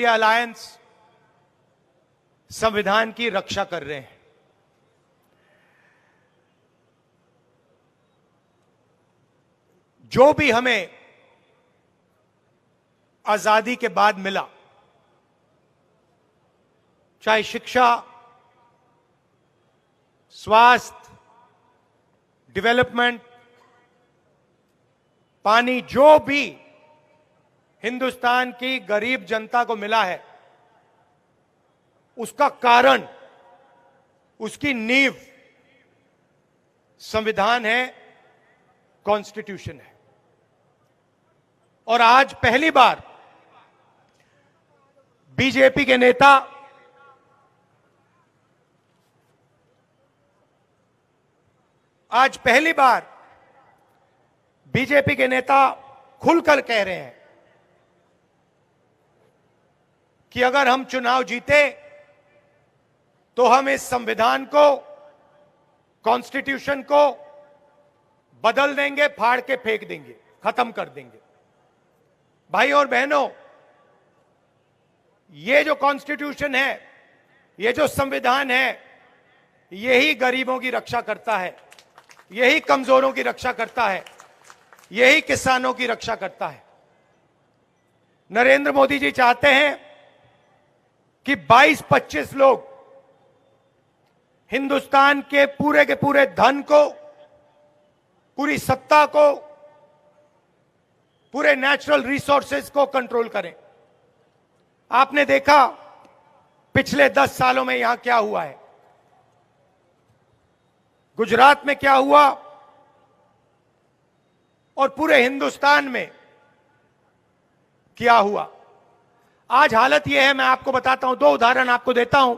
India alliance संविधान की रक्षा कर रहे हैं। जो भी हमें आजादी के बाद मिला, चाहे शिक्षा, स्वास्थ्य, डेवलपमेंट, पानी, जो भी हिंदुस्तान की गरीब जनता को मिला है, उसका कारण, उसकी नींव संविधान है, कॉन्स्टिट्यूशन है। और आज पहली बार बीजेपी के नेता खुलकर कह रहे हैं कि अगर हम चुनाव जीते तो हम इस संविधान को, कॉन्स्टिट्यूशन को बदल देंगे, फाड़ के फेंक देंगे, खत्म कर देंगे। भाई और बहनों, ये जो कॉन्स्टिट्यूशन है, ये जो संविधान है, यही गरीबों की रक्षा करता है, यही कमजोरों की रक्षा करता है, यही किसानों की रक्षा करता है। नरेंद्र मोदी जी चाहते हैं कि 22-25 लोग हिंदुस्तान के पूरे धन को, पूरी सत्ता को, पूरे नेचुरल रिसोर्सेज को कंट्रोल करें। आपने देखा पिछले 10 सालों में यहां क्या हुआ है, गुजरात में क्या हुआ और पूरे हिंदुस्तान में क्या हुआ। आज हालत यह है, मैं आपको बताता हूं, 2 उदाहरण आपको देता हूं।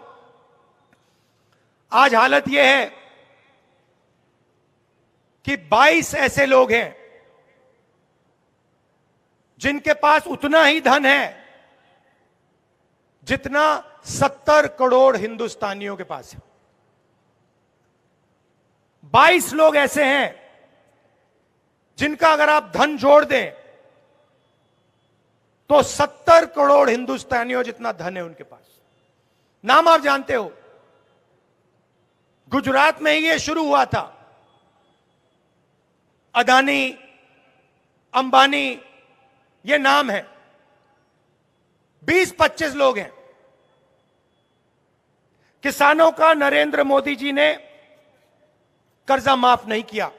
आज हालत यह है कि 22 ऐसे लोग हैं जिनके पास उतना ही धन है जितना 70 करोड़ हिंदुस्तानियों के पास है। 22 लोग ऐसे हैं जिनका अगर आप धन जोड़ दें तो 70 करोड़ हिंदुस्तानियों जितना धन है उनके पास। नाम आप जानते हो, गुजरात में ही ये शुरू हुआ था। अदानी, अंबानी, ये नाम है। 20-25 लोग हैं। किसानों का नरेंद्र मोदी जी ने कर्जा माफ नहीं किया,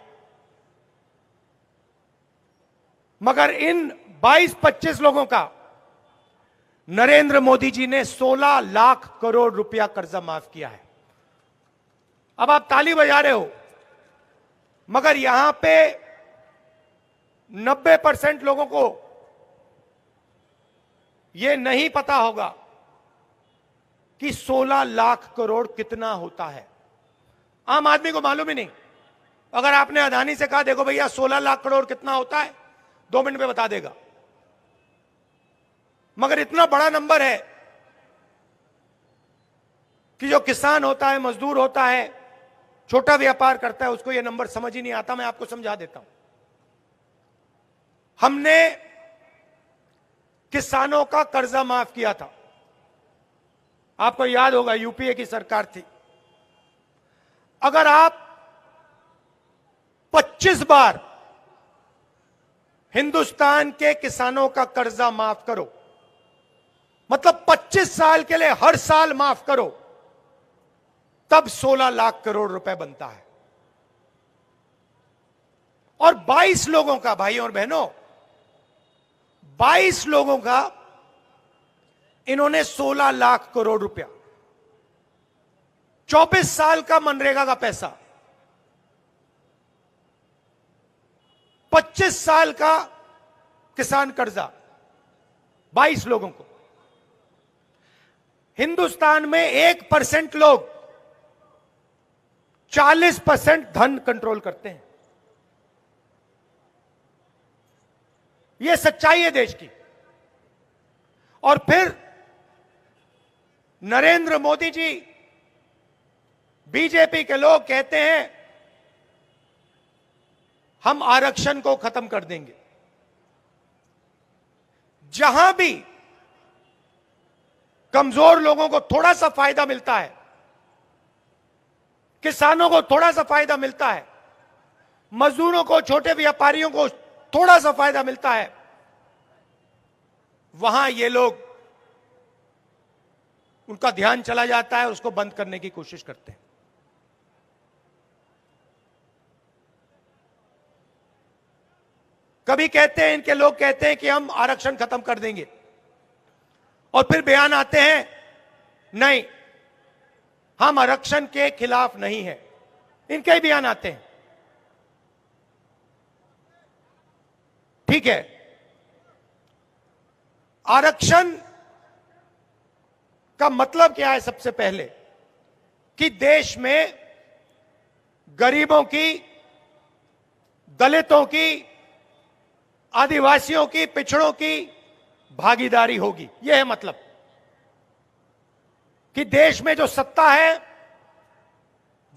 मगर इन 22-25 लोगों का नरेंद्र मोदी जी ने 16 लाख करोड़ रुपया कर्जा माफ किया है। अब आप ताली बजा रहे हो, मगर यहां पे 90% लोगों को यह नहीं पता होगा कि 16 लाख करोड़ कितना होता है। आम आदमी को मालूम ही नहीं। अगर आपने अदानी से कहा देखो भैया 16 लाख करोड़ कितना होता है, 2 मिनट में बता देगा। मगर इतना बड़ा नंबर है कि जो किसान होता है, मजदूर होता है, छोटा व्यापार करता है, उसको यह नंबर समझ ही नहीं आता। मैं आपको समझा देता हूं। हमने किसानों का कर्जा माफ किया था, आपको याद होगा, यूपीए की सरकार थी। अगर आप 25 बार हिंदुस्तान के किसानों का कर्जा माफ करो, मतलब 25 साल के लिए हर साल माफ करो, तब 16 लाख करोड़ रुपए बनता है। और 22 लोगों का, भाई और बहनों, 22 लोगों का इन्होंने 16 लाख करोड़ रुपया, 24 साल का मनरेगा का पैसा, 25 साल का किसान कर्जा, 22 लोगों को। हिंदुस्तान में 1% लोग 40% धन कंट्रोल करते हैं। यह सच्चाई है देश की। और फिर नरेंद्र मोदी जी, बीजेपी के लोग कहते हैं हम आरक्षण को खत्म कर देंगे। जहां भी कमजोर लोगों को थोड़ा सा फायदा मिलता है, किसानों को थोड़ा सा फायदा मिलता है, मजदूरों को, छोटे व्यापारियों को थोड़ा सा फायदा मिलता है, वहां ये लोग, उनका ध्यान चला जाता है, उसको बंद करने की कोशिश करते हैं। कभी कहते हैं, इनके लोग कहते हैं कि हम आरक्षण खत्म कर देंगे, और फिर बयान आते हैं नहीं, हम आरक्षण के खिलाफ नहीं हैं। इनके ही बयान आते हैं। ठीक है, आरक्षण का मतलब क्या है? सबसे पहले कि देश में गरीबों की, दलितों की, आदिवासियों की, पिछड़ों की भागीदारी होगी। यह है मतलब कि देश में जो सत्ता है,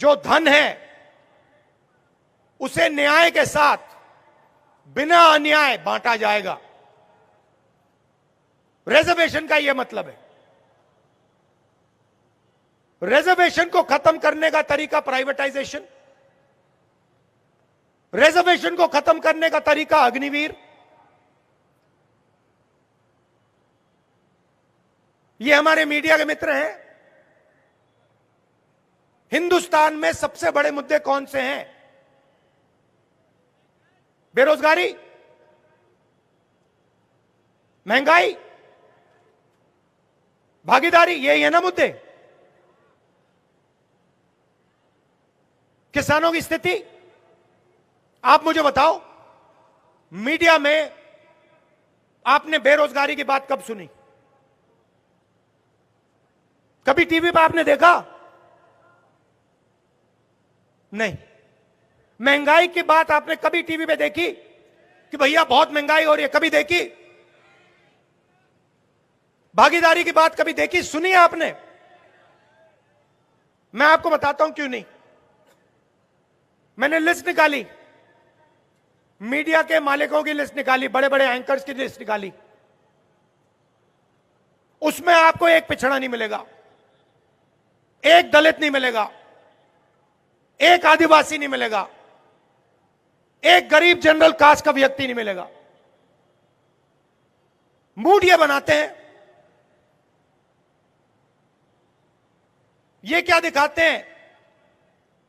जो धन है, उसे न्याय के साथ, बिना अन्याय बांटा जाएगा। रिजर्वेशन का यह मतलब है। रिजर्वेशन को खत्म करने का तरीका प्राइवेटाइजेशन, रिजर्वेशन को खत्म करने का तरीका अग्निवीर। ये हमारे मीडिया के मित्र हैं। हिंदुस्तान में सबसे बड़े मुद्दे कौन से हैं? बेरोजगारी, महंगाई, भागीदारी, यही है ना मुद्दे। किसानों की स्थिति, आप मुझे बताओ, मीडिया में आपने बेरोजगारी की बात कब सुनी? कभी टीवी पर आपने देखा? नहीं। महंगाई की बात आपने कभी टीवी पे देखी कि भैया बहुत महंगाई हो रही है? कभी देखी? भागीदारी की बात कभी देखी, सुनी है आपने? मैं आपको बताता हूं क्यों नहीं। मैंने लिस्ट निकाली, मीडिया के मालिकों की लिस्ट निकाली, बड़े बड़े एंकर्स की लिस्ट निकाली। उसमें आपको एक पिछड़ा नहीं मिलेगा, एक दलित नहीं मिलेगा, एक आदिवासी नहीं मिलेगा, एक गरीब जनरल कास्ट का व्यक्ति नहीं मिलेगा। मूड ये बनाते हैं, ये क्या दिखाते हैं?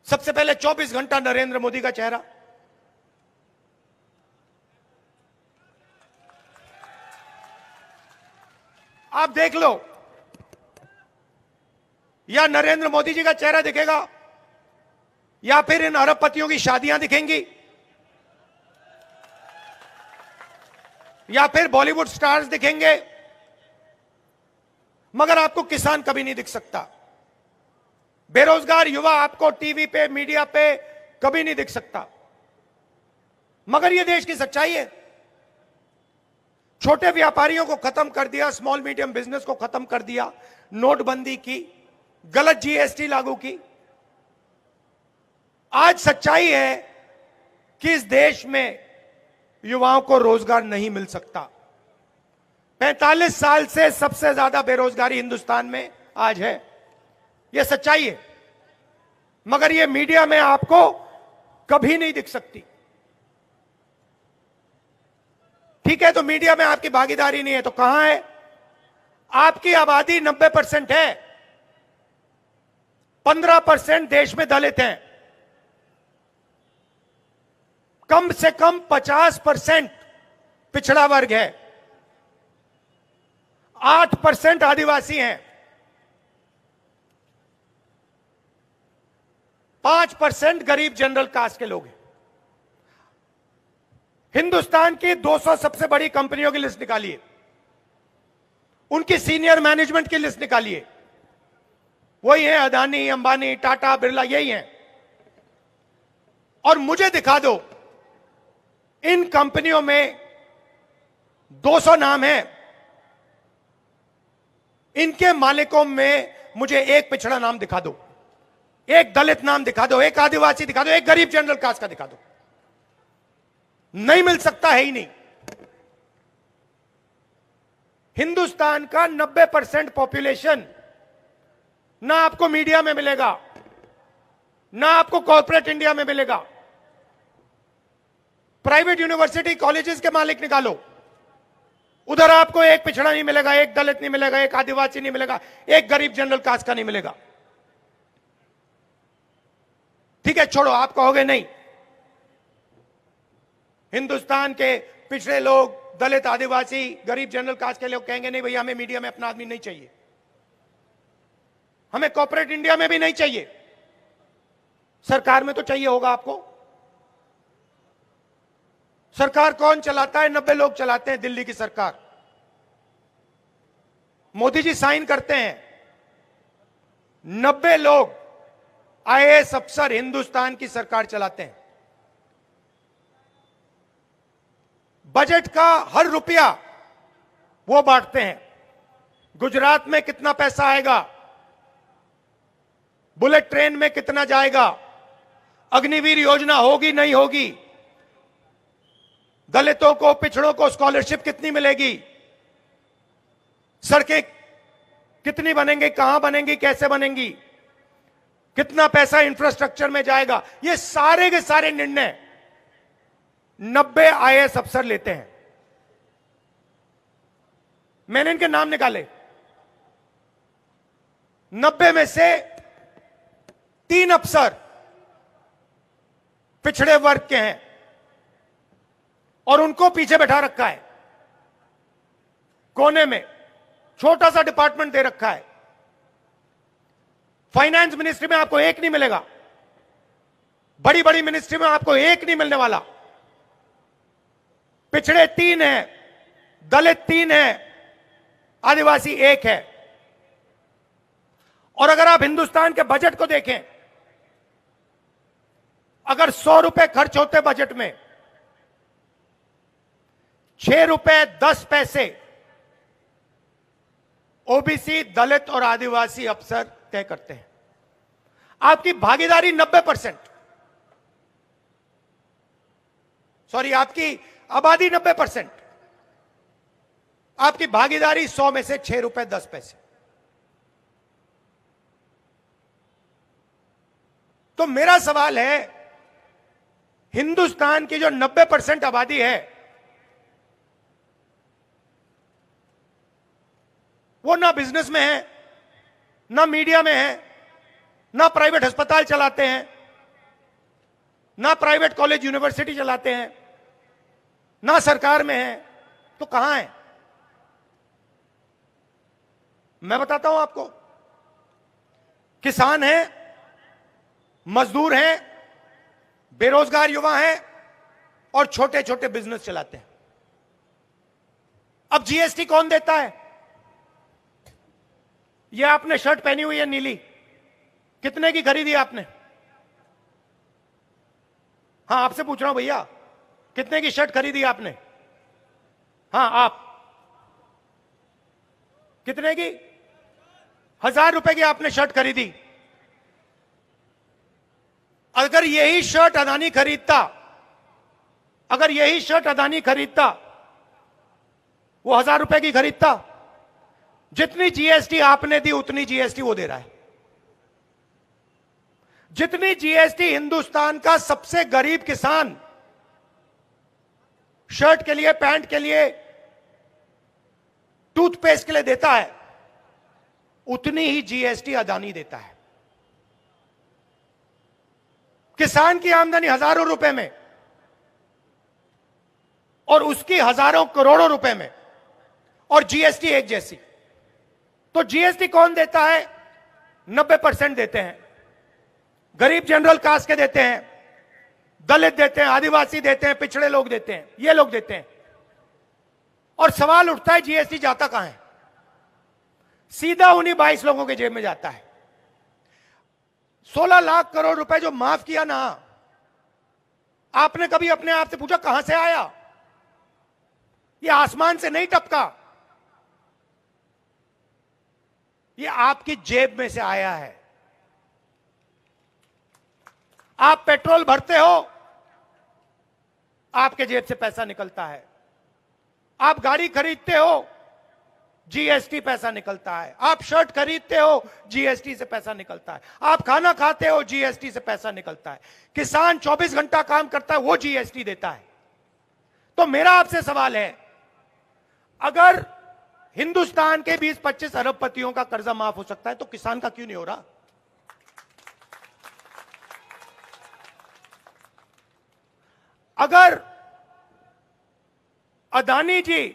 सबसे पहले 24 घंटा नरेंद्र मोदी का चेहरा, आप देख लो, या नरेंद्र मोदी जी का चेहरा दिखेगा, या फिर इन अरबपतियों की शादियां दिखेंगी, या फिर बॉलीवुड स्टार्स दिखेंगे, मगर आपको किसान कभी नहीं दिख सकता। बेरोजगार युवा आपको टीवी पे, मीडिया पे कभी नहीं दिख सकता। मगर यह देश की सच्चाई है। छोटे व्यापारियों को खत्म कर दिया, स्मॉल मीडियम बिजनेस को खत्म कर दिया, नोटबंदी की, गलत जीएसटी लागू की। आज सच्चाई है कि इस देश में युवाओं को रोजगार नहीं मिल सकता। 45 साल से सबसे ज्यादा बेरोजगारी हिंदुस्तान में आज है, यह सच्चाई है। मगर यह मीडिया में आपको कभी नहीं दिख सकती। ठीक है, तो मीडिया में आपकी भागीदारी नहीं है तो कहां है? आपकी आबादी 90% है, 15% देश में दलित हैं, कम से कम 50% पिछड़ा वर्ग है, 8% आदिवासी हैं, 5% गरीब जनरल कास्ट के लोग हैं। हिंदुस्तान की 200 सबसे बड़ी कंपनियों की लिस्ट निकालिए, उनकी सीनियर मैनेजमेंट की लिस्ट निकालिए। वही है अदानी, अंबानी, टाटा, बिरला, यही हैं। और मुझे दिखा दो इन कंपनियों में 200 नाम हैं, इनके मालिकों में मुझे एक पिछड़ा नाम दिखा दो, एक दलित नाम दिखा दो, एक आदिवासी दिखा दो, एक गरीब जनरल कास्ट का दिखा दो। नहीं मिल सकता, है ही नहीं। हिंदुस्तान का 90% पॉपुलेशन ना आपको मीडिया में मिलेगा, ना आपको कॉर्पोरेट इंडिया में मिलेगा। प्राइवेट यूनिवर्सिटी कॉलेजेस के मालिक निकालो, उधर आपको एक पिछड़ा नहीं मिलेगा, एक दलित नहीं मिलेगा, एक आदिवासी नहीं मिलेगा, एक गरीब जनरल कास्ट का नहीं मिलेगा। ठीक है, छोड़ो, आप कहोगे नहीं, हिंदुस्तान के पिछड़े लोग, दलित, आदिवासी, गरीब जनरल कास्ट के लोग कहेंगे नहीं भैया, हमें मीडिया में अपना आदमी नहीं चाहिए, हमें कॉर्पोरेट इंडिया में भी नहीं चाहिए, सरकार में तो चाहिए होगा आपको। सरकार कौन चलाता है? 90 लोग चलाते हैं, दिल्ली की सरकार। मोदी जी साइन करते हैं, 90 लोग आईएएस अफसर हिंदुस्तान की सरकार चलाते हैं। बजट का हर रुपया वो बांटते हैं। गुजरात में कितना पैसा आएगा, बुलेट ट्रेन में कितना जाएगा, अग्निवीर योजना होगी नहीं होगी, दलितों को, पिछड़ों को स्कॉलरशिप कितनी मिलेगी, सड़कें कितनी बनेंगी, कहां बनेंगी, कैसे बनेंगी, कितना पैसा इंफ्रास्ट्रक्चर में जाएगा, ये सारे के सारे निर्णय 90 आईएएस अफसर लेते हैं। मैंने इनके नाम निकाले, 90 में से 3 अफसर पिछड़े वर्ग के हैं और उनको पीछे बैठा रखा है, कोने में छोटा सा डिपार्टमेंट दे रखा है। फाइनेंस मिनिस्ट्री में आपको एक नहीं मिलेगा, बड़ी बड़ी मिनिस्ट्री में आपको एक नहीं मिलने वाला। पिछड़े 3 हैं, दलित 3 हैं, आदिवासी 1 है। और अगर आप हिंदुस्तान के बजट को देखें, अगर 100 रुपए खर्च होते बजट में, 6 रुपए 10 पैसे ओबीसी, दलित और आदिवासी अफसर तय करते हैं। आपकी भागीदारी 90%, सॉरी, आपकी आबादी 90%, आपकी भागीदारी 100 में से 6 रुपए 10 पैसे। तो मेरा सवाल है, हिंदुस्तान की जो 90% आबादी है, वो ना बिजनेस में है, ना मीडिया में है, ना प्राइवेट अस्पताल चलाते हैं, ना प्राइवेट कॉलेज यूनिवर्सिटी चलाते हैं, ना सरकार में है, तो कहां है? मैं बताता हूं आपको, किसान हैं, मजदूर हैं, बेरोजगार युवा हैं और छोटे छोटे बिजनेस चलाते हैं। अब जीएसटी कौन देता है? ये आपने शर्ट पहनी हुई है नीली, कितने की खरीदी आपने? हाँ, आपसे पूछ रहा हूं भैया, कितने की शर्ट खरीदी आपने? हाँ, आप कितने की? 1000 रुपए की आपने शर्ट खरीदी। अगर यही शर्ट अदानी खरीदता, अगर यही शर्ट अदानी खरीदता, वो 1000 रुपए की खरीदता? जितनी जीएसटी आपने दी उतनी जीएसटी वो दे रहा है। जितनी जीएसटी हिंदुस्तान का सबसे गरीब किसान शर्ट के लिए, पैंट के लिए, टूथपेस्ट के लिए देता है, उतनी ही जीएसटी अदानी देता है। किसान की आमदनी हजारों रुपए में और उसकी हजारों करोड़ों रुपए में, और जीएसटी एक जैसी। तो जीएसटी कौन देता है? 90% देते हैं, गरीब जनरल कास्ट के देते हैं, दलित देते हैं, आदिवासी देते हैं, पिछड़े लोग देते हैं, ये लोग देते हैं। और सवाल उठता है, जीएसटी जाता कहां है? सीधा उन्हीं 22 लोगों के जेब में जाता है। 16 लाख करोड़ रुपए जो माफ किया ना, आपने कभी अपने आप से पूछा कहां से आया? ये आसमान से नहीं टपका, ये आपकी जेब में से आया है। आप पेट्रोल भरते हो, आपके जेब से पैसा निकलता है। आप गाड़ी खरीदते हो, जीएसटी पैसा निकलता है। आप शर्ट खरीदते हो, जीएसटी से पैसा निकलता है। आप खाना खाते हो, जीएसटी से पैसा निकलता है। किसान 24 घंटा काम करता है, वो जीएसटी देता है। तो मेरा आपसे सवाल है, अगर हिंदुस्तान के 20-25 अरबपतियों का कर्जा माफ हो सकता है, तो किसान का क्यों नहीं हो रहा? अगर अदानी जी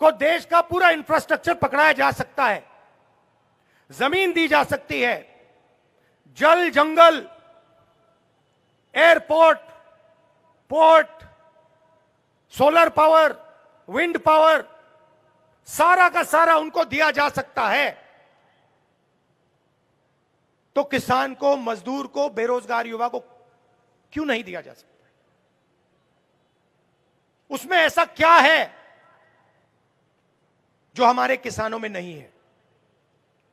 को देश का पूरा इंफ्रास्ट्रक्चर पकड़ाया जा सकता है, जमीन दी जा सकती है, जल, जंगल, airport, port, solar power, wind power, सारा का सारा उनको दिया जा सकता है, तो किसान को, मजदूर को, बेरोजगार युवा को क्यों नहीं दिया जा सकता? उसमें ऐसा क्या है जो हमारे किसानों में नहीं है?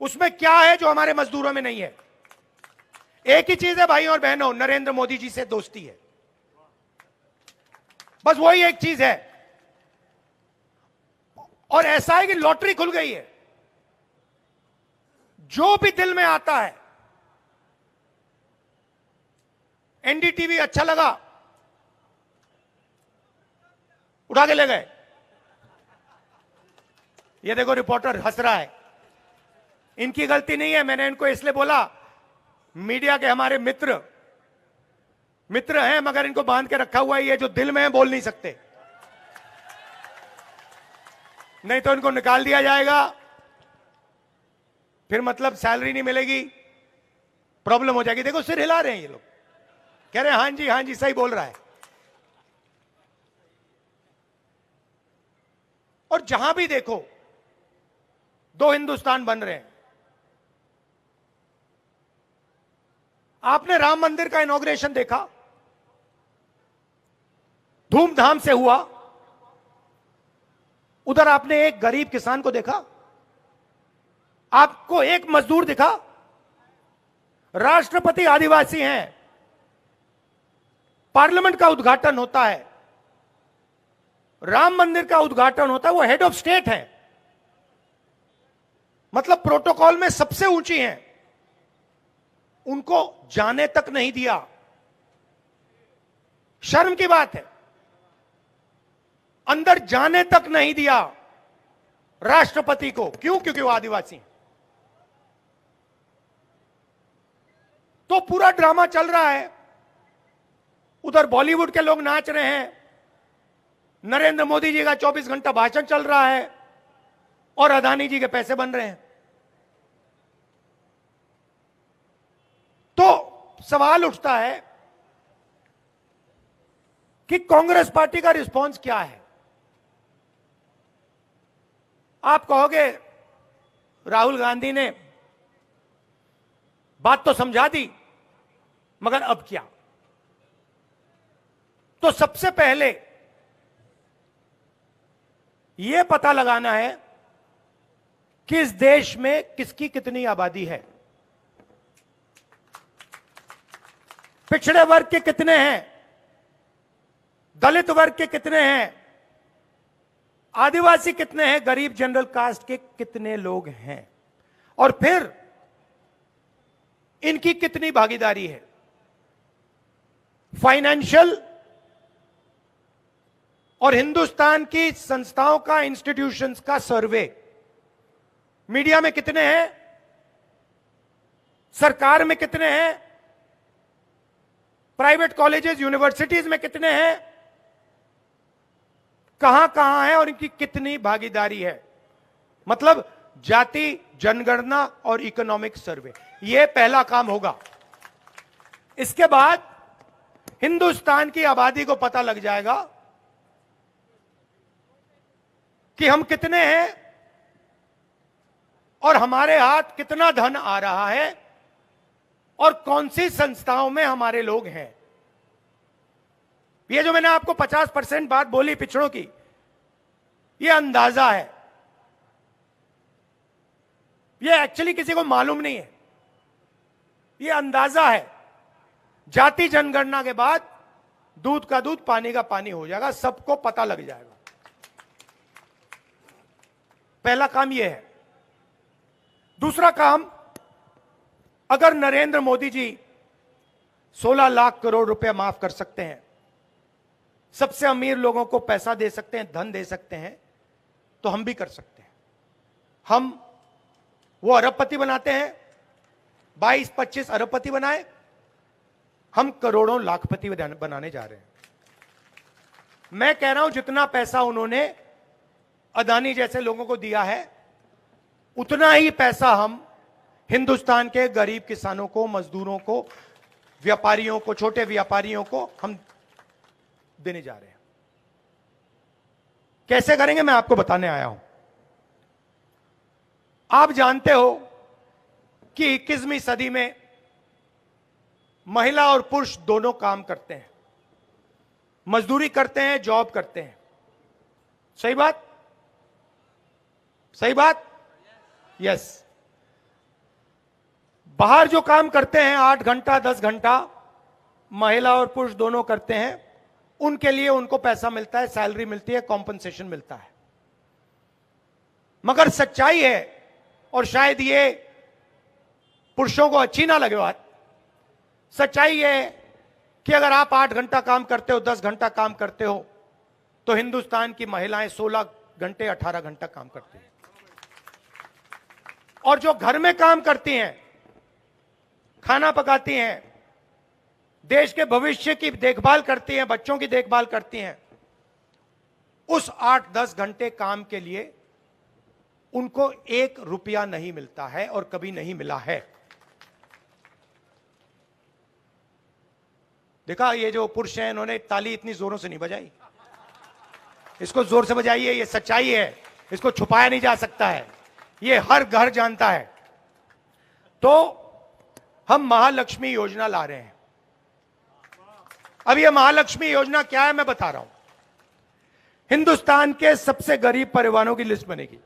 उसमें क्या है जो हमारे मजदूरों में नहीं है? एक ही चीज है भाइयों और बहनों, नरेंद्र मोदी जी से दोस्ती है। बस वही एक चीज है। और ऐसा है कि लॉटरी खुल गई है। जो भी दिल में आता है, एनडीटीवी अच्छा लगा, उठा के ले गए। ये देखो रिपोर्टर हंस रहा है, इनकी गलती नहीं है। मैंने इनको इसलिए बोला, मीडिया के हमारे मित्र हैं, मगर इनको बांध के रखा हुआ है। ये जो दिल में है बोल नहीं सकते, नहीं तो इनको निकाल दिया जाएगा, फिर मतलब सैलरी नहीं मिलेगी, प्रॉब्लम हो जाएगी। देखो सिर हिला रहे हैं ये लोग, कह रहे हैं हाँ जी सही बोल रहा है। और जहां भी देखो दो हिंदुस्तान बन रहे हैं। आपने राम मंदिर का इनॉग्रेशन देखा, धूमधाम से हुआ। उधर आपने एक गरीब किसान को देखा? आपको एक मजदूर दिखा? राष्ट्रपति आदिवासी हैं, पार्लियामेंट का उद्घाटन होता है, राम मंदिर का उद्घाटन होता है, वो हेड ऑफ स्टेट है, मतलब प्रोटोकॉल में सबसे ऊंची हैं, उनको जाने तक नहीं दिया। शर्म की बात है, अंदर जाने तक नहीं दिया राष्ट्रपति को। क्यों? क्योंकि वो आदिवासी हैं। तो पूरा ड्रामा चल रहा है, उधर बॉलीवुड के लोग नाच रहे हैं, नरेंद्र मोदी जी का 24 घंटा भाषण चल रहा है, और अदानी जी के पैसे बन रहे हैं। तो सवाल उठता है कि कांग्रेस पार्टी का रिस्पांस क्या है? आप कहोगे राहुल गांधी ने बात तो समझा दी, मगर अब क्या? तो सबसे पहले यह पता लगाना है कि इस देश में किसकी कितनी आबादी है, पिछड़े वर्ग के कितने हैं, दलित वर्ग के कितने हैं, आदिवासी कितने हैं, गरीब जनरल कास्ट के कितने लोग हैं, और फिर इनकी कितनी भागीदारी है। फाइनेंशियल और हिंदुस्तान की संस्थाओं का, इंस्टीट्यूशंस का सर्वे, मीडिया में कितने हैं, सरकार में कितने हैं, प्राइवेट कॉलेजेस, यूनिवर्सिटीज में कितने हैं, कहां कहां है और इनकी कितनी भागीदारी है। मतलब जाति जनगणना और इकोनॉमिक सर्वे, यह पहला काम होगा। इसके बाद हिंदुस्तान की आबादी को पता लग जाएगा कि हम कितने हैं और हमारे हाथ कितना धन आ रहा है और कौन सी संस्थाओं में हमारे लोग हैं। ये जो मैंने आपको 50% बात बोली पिछड़ों की, ये अंदाजा है, ये एक्चुअली किसी को मालूम नहीं है, ये अंदाजा है। जाति जनगणना के बाद दूध का दूध, पानी का पानी हो जाएगा, सबको पता लग जाएगा। पहला काम यह है। दूसरा काम, अगर नरेंद्र मोदी जी 16 लाख करोड़ रुपए माफ कर सकते हैं, सबसे अमीर लोगों को पैसा दे सकते हैं, धन दे सकते हैं, तो हम भी कर सकते हैं। हम वो अरबपति बनाते हैं, 22-25 अरबपति बनाए, हम करोड़ों लाखपति बनाने जा रहे हैं। मैं कह रहा हूं जितना पैसा उन्होंने अदानी जैसे लोगों को दिया है, उतना ही पैसा हम हिंदुस्तान के गरीब किसानों को, मजदूरों को, व्यापारियों को, छोटे व्यापारियों को हम देने जा रहे हैं। कैसे करेंगे मैं आपको बताने आया हूं। आप जानते हो कि 21वीं सदी में महिला और पुरुष दोनों काम करते हैं, मजदूरी करते हैं, जॉब करते हैं। सही बात? सही बात? यस। बाहर जो काम करते हैं 8 घंटा 10 घंटा, महिला और पुरुष दोनों करते हैं, उनके लिए उनको पैसा मिलता है, सैलरी मिलती है, कॉम्पनसेशन मिलता है। मगर सच्चाई है, और शायद ये पुरुषों को अच्छी ना लगे बात, सच्चाई ये है कि अगर आप 8 घंटा काम करते हो, 10 घंटा काम करते हो, तो हिंदुस्तान की महिलाएं 16 घंटे 18 घंटा काम करती हैं। और जो घर में काम करती हैं, खाना पकाती हैं, देश के भविष्य की देखभाल करती हैं, बच्चों की देखभाल करती हैं, उस 8-10 घंटे काम के लिए उनको 1 रुपया नहीं मिलता है और कभी नहीं मिला है। देखा, ये जो पुरुष हैं इन्होंने ताली इतनी जोरों से नहीं बजाई, इसको जोर से बजाइए, ये सच्चाई है, इसको छुपाया नहीं जा सकता है, ये हर घर जानता है। तो हम महालक्ष्मी योजना ला रहे हैं। अब ये महालक्ष्मी योजना क्या है मैं बता रहा हूं। हिंदुस्तान के सबसे गरीब परिवारों की लिस्ट बनेगी,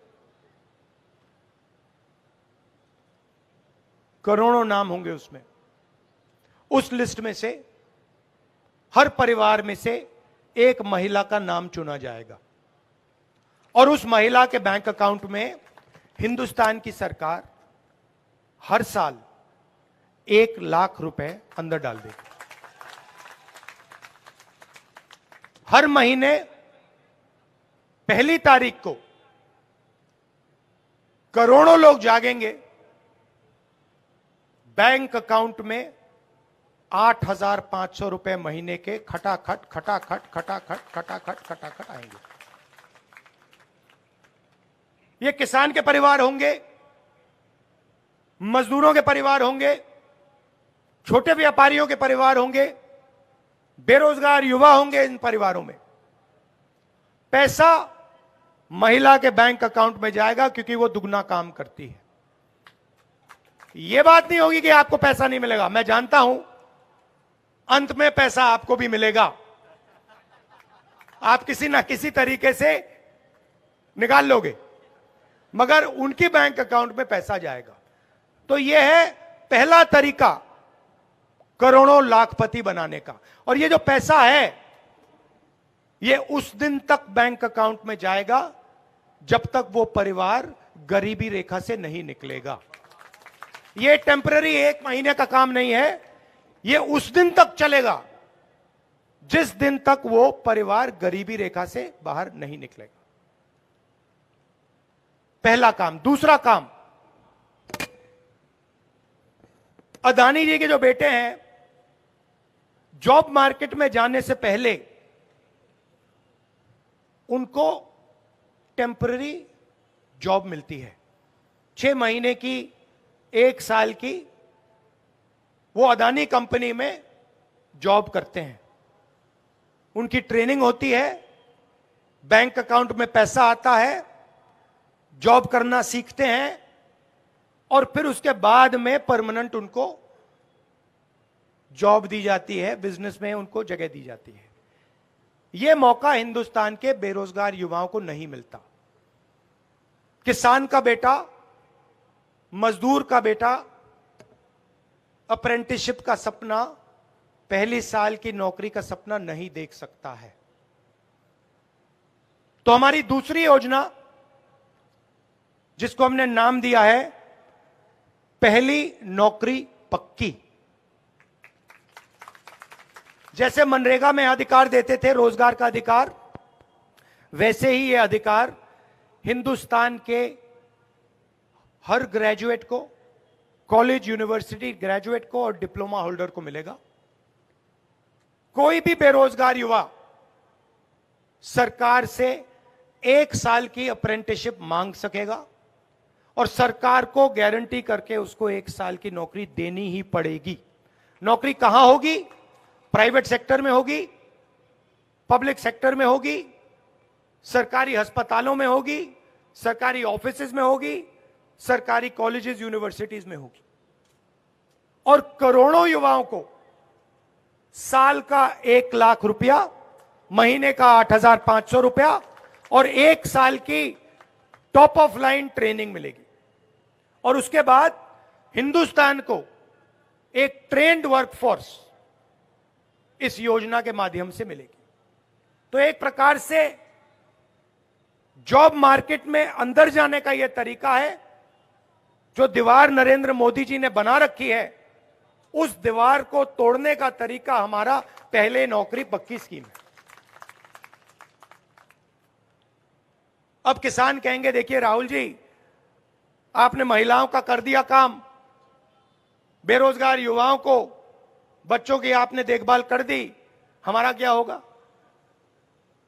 करोड़ों नाम होंगे उसमें। उस लिस्ट में से हर परिवार में से एक महिला का नाम चुना जाएगा और उस महिला के बैंक अकाउंट में हिंदुस्तान की सरकार हर साल 1 लाख रुपए अंदर डाल देगी। हर महीने 1 तारीख को करोड़ों लोग जागेंगे, बैंक अकाउंट में 8,500 रुपए महीने के खटाखट खटाखट खटाखट खटाखट खटाखट आएंगे। ये किसान के परिवार होंगे, मजदूरों के परिवार होंगे, छोटे व्यापारियों के परिवार होंगे, बेरोजगार युवा होंगे। इन परिवारों में पैसा महिला के बैंक अकाउंट में जाएगा क्योंकि वो दुगना काम करती है। यह बात नहीं होगी कि आपको पैसा नहीं मिलेगा। मैं जानता हूं अंत में पैसा आपको भी मिलेगा, आप किसी ना किसी तरीके से निकाल लोगे, मगर उनके बैंक अकाउंट में पैसा जाएगा। तो यह है पहला तरीका करोड़ों लाखपति बनाने का। और ये जो पैसा है ये उस दिन तक बैंक अकाउंट में जाएगा जब तक वो परिवार गरीबी रेखा से नहीं निकलेगा। ये टेम्पररी 1 महीने का काम नहीं है, ये उस दिन तक चलेगा जिस दिन तक वो परिवार गरीबी रेखा से बाहर नहीं निकलेगा। पहला काम। दूसरा काम, अदानी जी के जो बेटे हैं, जॉब मार्केट में जाने से पहले उनको टेम्पररी जॉब मिलती है, 6 महीने की, 1 साल की। वो अदानी कंपनी में जॉब करते हैं, उनकी ट्रेनिंग होती है, बैंक अकाउंट में पैसा आता है, जॉब करना सीखते हैं और फिर उसके बाद में परमानेंट उनको जॉब दी जाती है, बिजनेस में उनको जगह दी जाती है। यह मौका हिंदुस्तान के बेरोजगार युवाओं को नहीं मिलता। किसान का बेटा, मजदूर का बेटा अप्रेंटिसशिप का सपना, पहली साल की नौकरी का सपना नहीं देख सकता है। तो हमारी दूसरी योजना जिसको हमने नाम दिया है पहली नौकरी पक्की। जैसे मनरेगा में अधिकार देते थे रोजगार का अधिकार, वैसे ही यह अधिकार हिंदुस्तान के हर ग्रेजुएट को, कॉलेज यूनिवर्सिटी ग्रेजुएट को और डिप्लोमा होल्डर को मिलेगा। कोई भी बेरोजगार युवा सरकार से 1 साल की अप्रेंटिसशिप मांग सकेगा और सरकार को गारंटी करके उसको 1 साल की नौकरी देनी ही पड़ेगी। नौकरी कहां होगी? प्राइवेट सेक्टर में होगी, पब्लिक सेक्टर में होगी, सरकारी अस्पतालों में होगी, सरकारी ऑफिसेज में होगी, सरकारी कॉलेजेस यूनिवर्सिटीज में होगी। और करोड़ों युवाओं को साल का 1 लाख रुपया, महीने का 8,500 रुपया और 1 साल की टॉप ऑफ लाइन ट्रेनिंग मिलेगी। और उसके बाद हिंदुस्तान को एक ट्रेंड वर्कफोर्स इस योजना के माध्यम से मिलेगी। तो एक प्रकार से जॉब मार्केट में अंदर जाने का यह तरीका है। जो दीवार नरेंद्र मोदी जी ने बना रखी है, उस दीवार को तोड़ने का तरीका हमारा पहले नौकरी पक्की स्कीम है। अब किसान कहेंगे, देखिए राहुल जी, आपने महिलाओं का कर दिया काम, बेरोजगार युवाओं को, बच्चों की आपने देखभाल कर दी, हमारा क्या होगा?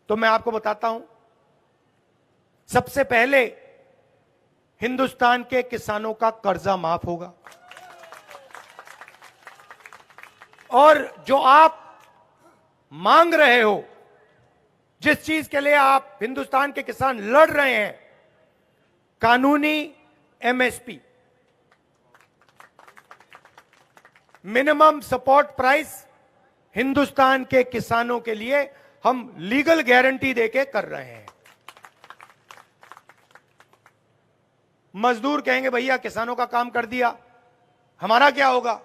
तो मैं आपको बताता हूं। सबसे पहले हिंदुस्तान के किसानों का कर्जा माफ होगा और जो आप मांग रहे हो, जिस चीज के लिए आप हिंदुस्तान के किसान लड़ रहे हैं, कानूनी MSP, minimum support price, Hindustan के किसानों के लिए हम लीगल गारंटी देके कर रहे हैं। मजदूर कहेंगे, भैया किसानों का काम कर दिया, हमारा क्या होगा?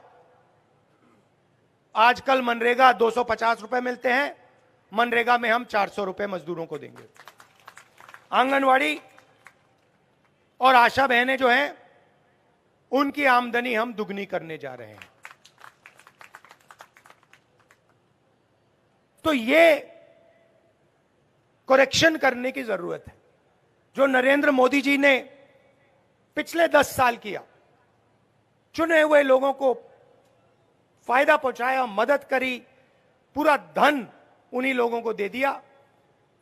आजकल मनरेगा 250 रुपए मिलते हैं, मनरेगा में हम 400 रुपए मजदूरों को देंगे। आंगनवाड़ी और आशा बहनें जो हैं, उनकी आमदनी हम दुगनी करने जा रहे हैं। तो ये करेक्शन करने की जरूरत है। जो नरेंद्र मोदी जी ने पिछले 10 साल किया, चुने हुए लोगों को फायदा पहुंचाया, मदद करी, पूरा धन उन्हीं लोगों को दे दिया।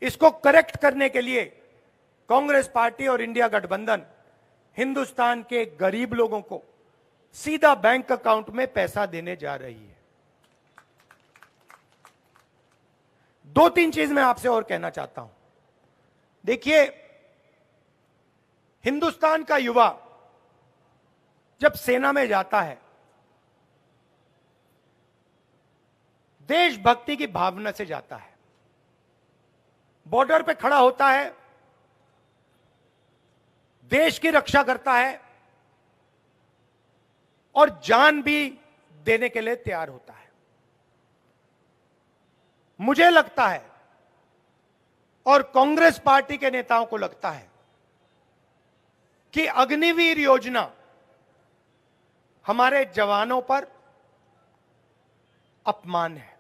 इसको करेक्ट करने के लिए कांग्रेस पार्टी और इंडिया गठबंधन हिंदुस्तान के गरीब लोगों को सीधा बैंक अकाउंट में पैसा देने जा रही है। 2-3 चीज मैं आपसे और कहना चाहता हूं। देखिए, हिंदुस्तान का युवा जब सेना में जाता है, देशभक्ति की भावना से जाता है, बॉर्डर पे खड़ा होता है, देश की रक्षा करता है और जान भी देने के लिए तैयार होता है। मुझे लगता है और कांग्रेस पार्टी के नेताओं को लगता है कि अग्निवीर योजना हमारे जवानों पर अपमान है।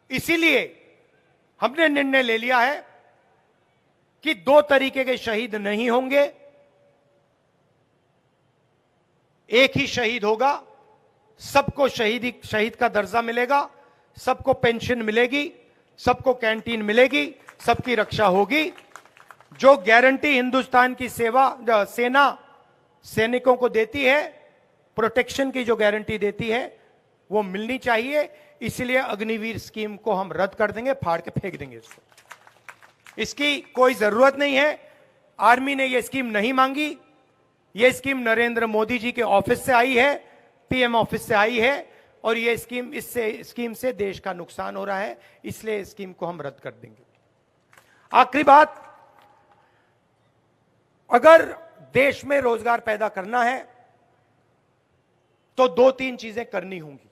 इसीलिए हमने निर्णय ले लिया है कि 2 तरीके के शहीद नहीं होंगे, एक ही शहीद होगा। सबको शहीद का दर्जा मिलेगा, सबको पेंशन मिलेगी, सबको कैंटीन मिलेगी, सबकी रक्षा होगी। जो गारंटी हिंदुस्तान की सेना सैनिकों को देती है, प्रोटेक्शन की जो गारंटी देती है, वो मिलनी चाहिए। इसलिए अग्निवीर स्कीम को हम रद्द कर देंगे, फाड़ के फेंक देंगे इसको। इसकी कोई जरूरत नहीं है। आर्मी ने यह स्कीम नहीं मांगी, यह स्कीम नरेंद्र मोदी जी के ऑफिस से आई है, पीएम ऑफिस से आई है और यह स्कीम से देश का नुकसान हो रहा है, इसलिए स्कीम को हम रद्द कर देंगे। आखिरी बात, अगर देश में रोजगार पैदा करना है तो 2-3 चीजें करनी होंगी।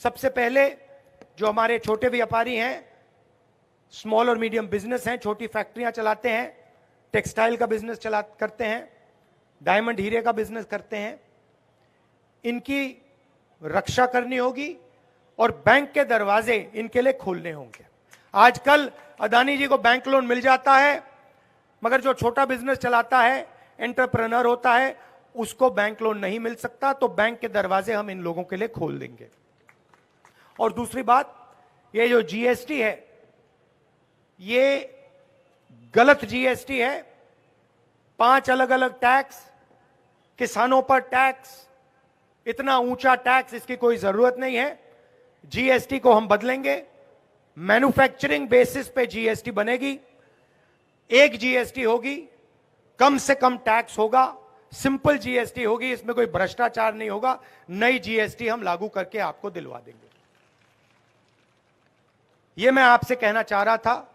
सबसे पहले, जो हमारे छोटे व्यापारी हैं, स्मॉल और मीडियम बिजनेस हैं, छोटी फैक्ट्रियां चलाते हैं, टेक्सटाइल का बिजनेस करते हैं, डायमंड हीरे का बिजनेस करते हैं, इनकी रक्षा करनी होगी और बैंक के दरवाजे इनके लिए खोलने होंगे। आजकल अदानी जी को बैंक लोन मिल जाता है, मगर जो छोटा बिजनेस चलाता है, एंटरप्रेन्योर होता है, उसको बैंक लोन नहीं मिल सकता। तो बैंक के दरवाजे हम इन लोगों के लिए खोल देंगे। और दूसरी बात, ये जो जीएसटी है, ये गलत जीएसटी है। 5 अलग अलग टैक्स, किसानों पर टैक्स, इतना ऊंचा टैक्स, इसकी कोई जरूरत नहीं है। जीएसटी को हम बदलेंगे, मैन्युफैक्चरिंग बेसिस पे जीएसटी बनेगी, एक जीएसटी होगी, कम से कम टैक्स होगा, सिंपल जीएसटी होगी, इसमें कोई भ्रष्टाचार नहीं होगा। नई जीएसटी हम लागू करके आपको दिलवा देंगे। यह मैं आपसे कहना चाह रहा था।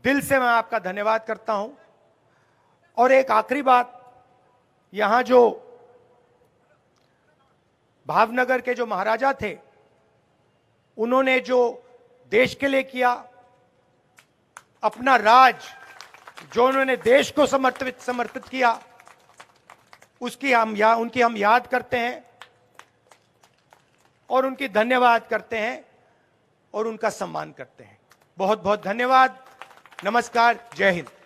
दिल से मैं आपका धन्यवाद करता हूं। और एक आखिरी बात, यहां जो भावनगर के जो महाराजा थे, उन्होंने जो देश के लिए किया, अपना राज जो उन्होंने देश को समर्पित किया, उनकी हम याद करते हैं और उनकी धन्यवाद करते हैं और उनका सम्मान करते हैं। बहुत बहुत धन्यवाद। नमस्कार। जय हिंद।